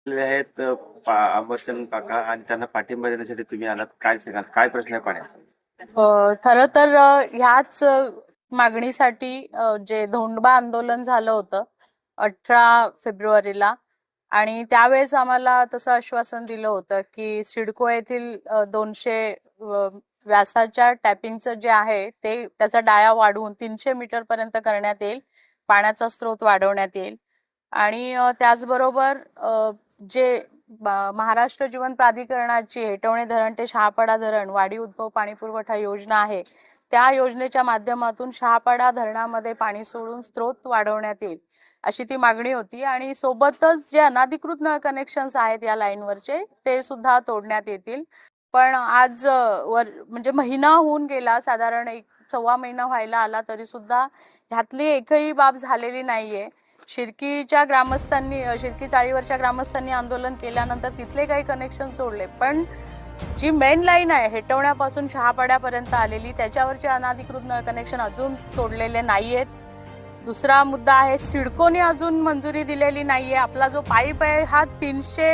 आहेत अमरचंद काका आणि त्यांना पाठिंबा देण्यासाठी तुम्ही आलात. काय सांगाल? काय प्रश्न आहे पाण्याचा? खरं तर ह्याच मागणीसाठी जे धोंडबा आंदोलन झालं होतं 18 फेब्रुवारीला, आणि त्यावेळेस आम्हाला तसं आश्वासन दिलं होतं की सिडको येथील 200 व्यासाच्या टॅपिंगचं जे आहे ते त्याचा डाया वाढवून 300 मीटर पर्यंत करण्यात येईल, पाण्याचा स्रोत वाढवण्यात येईल. आणि त्याचबरोबर जे महाराष्ट्र जीवन प्राधिकरणाची हेटवणे धरण ते शहापाडा धरण वाढी उद्भव पाणी पुरवठा योजना आहे, त्या योजनेच्या माध्यमातून शहापाडा धरणामध्ये पाणी सोडून स्रोत वाढवण्यात येईल अशी ती मागणी होती. आणि सोबतच जे अनाधिकृत नळ कनेक्शन्स आहेत या लाईनवरचे ते सुद्धा तोडण्यात येतील. पण आज म्हणजे महिना होऊन गेला, साधारण 1-1.25 महिना व्हायला आला, तरी सुद्धा ह्यातली एकही बाब झालेली नाहीये. शिर्कीच्या ग्रामस्थांनी, शिर्की चाळीवरच्या ग्रामस्थांनी आंदोलन केल्यानंतर तिथले काही कनेक्शन सोडले, पण जी मेन लाईन आहे हेटवण्यापासून शहापाड्यापर्यंत आलेली त्याच्यावरचे अनाधिकृत नळ कनेक्शन अजून तोडलेले नाहीयेत. दुसरा मुद्दा आहे, सिडकोने अजून मंजुरी दिलेली नाहीये. आपला जो पाईप आहे हा 300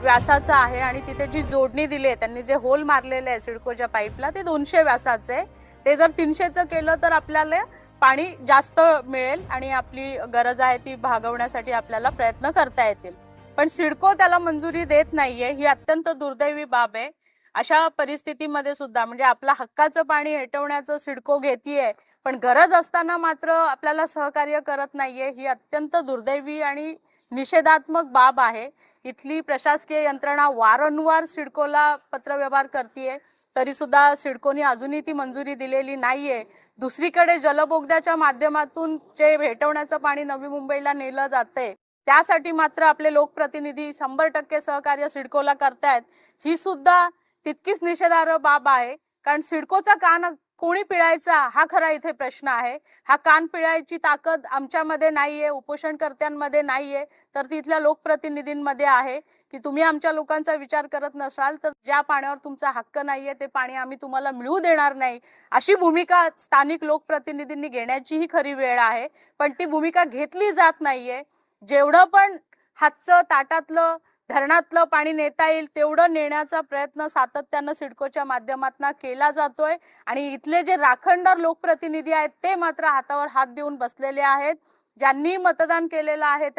व्यासाचा आहे आणि तिथे जी जोडणी दिली आहे, त्यांनी जे होल मारलेले आहे सिडकोच्या पाईपला, ते 200 व्यासाचे आहे. ते जर 300चं केलं तर आपल्याला पाणी जास्त मिळेल आणि आपली गरज आहे ती भागवण्यासाठी आपल्याला प्रयत्न करता येतील. पण सिडको त्याला मंजुरी देत नाहीये, ही अत्यंत दुर्दैवी बाब आहे. अशा परिस्थितीमध्ये सुद्धा म्हणजे आपल्या हक्काचं पाणी हेटवण्याचं सिडको घेतीये, पण गरज असताना मात्र आपल्याला सहकार्य करत नाहीये, ही अत्यंत दुर्दैवी आणि निषेधात्मक बाब आहे. इथली प्रशासकीय यंत्रणा वारंवार सिडकोला पत्रव्यवहार करतीये, तरी सुद्धा सिडकोने अजूनही ती मंजुरी दिलेली नाहीये. दुसरीकडे जलबोगद्याच्या माध्यमातून जे भेटवण्याचं पाणी नवी मुंबईला नेलं जातंय, त्यासाठी मात्र आपले लोकप्रतिनिधी 100% सहकार्य सिडकोला करतायत, ही सुद्धा तितकीच निषेधार्ह बाब आहे. कारण सिडकोचा कान कोणी पिळायचा हा खरा इथे प्रश्न आहे. हा कान पिळायची ताकद आमच्यामध्ये नाहीये, उपोषणकर्त्यांमध्ये नाहीये, तर तिथल्या लोकप्रतिनिधींमध्ये आहे की तुम्ही आमच्या लोकांचा विचार करत नसाल तर ज्या पाण्यावर तुमचा हक्क नाहीये ते पाणी आम्ही तुम्हाला मिळू देणार नाही, अशी भूमिका स्थानिक लोकप्रतिनिधींनी घेण्याची ही खरी वेळ आहे. पण ती भूमिका घेतली जात नाहीये. जेवढं पण हातचं ताटातलं धरणातलं पाणी नेता येईल तेवढं नेण्याचा प्रयत्न सातत्यानं सिडकोच्या माध्यमातून केला जातोय. आणि इथले जे राखणदार लोकप्रतिनिधी आहेत ते मात्र हातावर हात देऊन बसलेले आहेत. ज्यांनी मतदान केलेलं आहे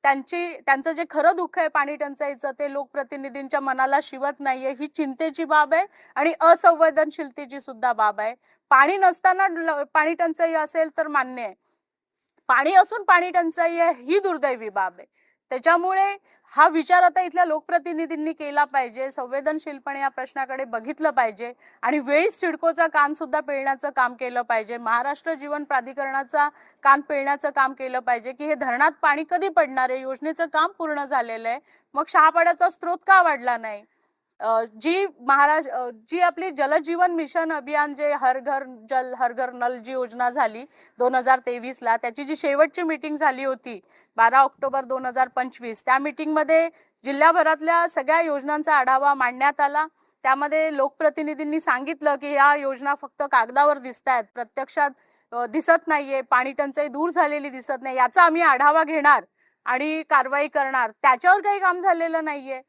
त्यांचं जे खरं दुःख आहे पाणी टंचाईचं ते लोकप्रतिनिधींच्या मनाला शिवत नाहीये. ही चिंतेची बाब आहे आणि असंवेदनशीलतेची सुद्धा बाब आहे. पाणी नसताना पाणी टंचाई असेल तर मान्य आहे, पाणी असून पाणी टंचाई आहे ही दुर्दैवी बाब आहे. त्याच्यामुळे हा विचार आता इथल्या लोकप्रतिनिधींनी केला पाहिजे, संवेदनशीलपणे या प्रश्नाकडे बघितलं पाहिजे आणि वेळीच सिडकोचा कान सुद्धा पिळण्याचं काम केलं पाहिजे. महाराष्ट्र जीवन प्राधिकरणाचा कान पिळण्याचं काम केलं पाहिजे की हे धरणात पाणी कधी पडणार आहे, योजनेचं काम पूर्ण झालेलं आहे, मग शहापाड्याचा स्रोत का वाढला नाही. जी आपली जलजीवन मिशन अभियान, जे हर घर जल हर घर नल जी योजना झाली 2023ला, त्याची जी शेवटची मीटिंग झाली होती 12 ऑक्टोबर 2025, त्या मीटिंगमध्ये जिल्ह्याभरातल्या सगळ्या योजनांचा आढावा मांडण्यात आला. त्यामध्ये लोकप्रतिनिधींनी सांगितलं की या योजना फक्त कागदावर दिसतायत, प्रत्यक्षात दिसत नाहीये, पाणी टंचाई दूर झालेली दिसत नाही, याचा आम्ही आढावा घेणार आणि कारवाई करणार. त्याच्यावर काही काम झालेलं नाहीये.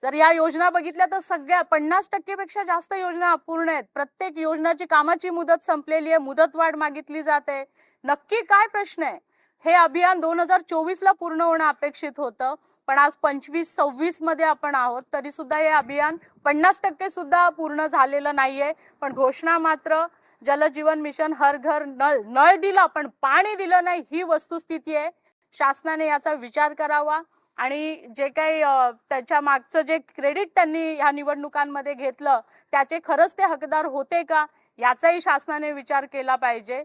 जर या योजना बघितल्या तर सगळ्या 50% पेक्षा जास्त योजना अपूर्ण आहेत. प्रत्येक योजनाची कामाची मुदत संपलेली आहे, मुदतवाढ मागितली जाते. नक्की काय प्रश्न आहे? हे अभियान 2024ला पूर्ण होणं अपेक्षित होतं, पण आज 25-26 मध्ये आपण आहोत, तरी सुद्धा हे अभियान 50% सुद्धा पूर्ण झालेलं नाहीये. पण घोषणा मात्र जलजीवन मिशन हर घर नळ, नळ दिला पण पाणी दिलं नाही, ही वस्तुस्थिती आहे. शासनाने याचा विचार करावा आणि जे काही त्याच्या मागचं जे क्रेडिट त्यांनी ह्या निवडणुकांमध्ये घेतलं त्याचे खरंच ते हकदार होते का, याचाही शासनाने विचार केला पाहिजे.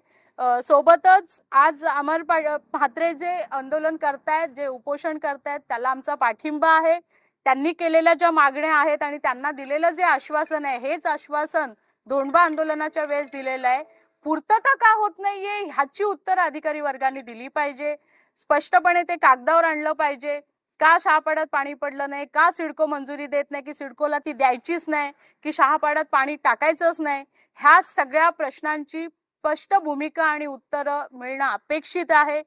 सोबतच आज अमर म्हात्रे जे आंदोलन करतायत, जे उपोषण करतायत, त्याला आमचा पाठिंबा आहे. त्यांनी केलेल्या ज्या मागण्या आहेत आणि त्यांना दिलेलं जे आश्वासन आहे, हेच आश्वासन धोंडबा आंदोलनाच्या वेळेस दिलेलं आहे. पूर्तता का होत नाहीये ह्याची उत्तर अधिकारी वर्गाने दिली पाहिजे. स्पष्टपणे ते कागदावर आणलं पाहिजे. का शहापाड्यात पाणी पडलं नाही, का सिडको मंजुरी देत नाही, की सिडकोला ती द्यायचीच नाही, की शहापाड्यात पाणी टाकायचंच नाही, ह्या सगळ्या प्रश्नांची स्पष्ट भूमिका आणि उत्तरं मिळणं अपेक्षित आहे.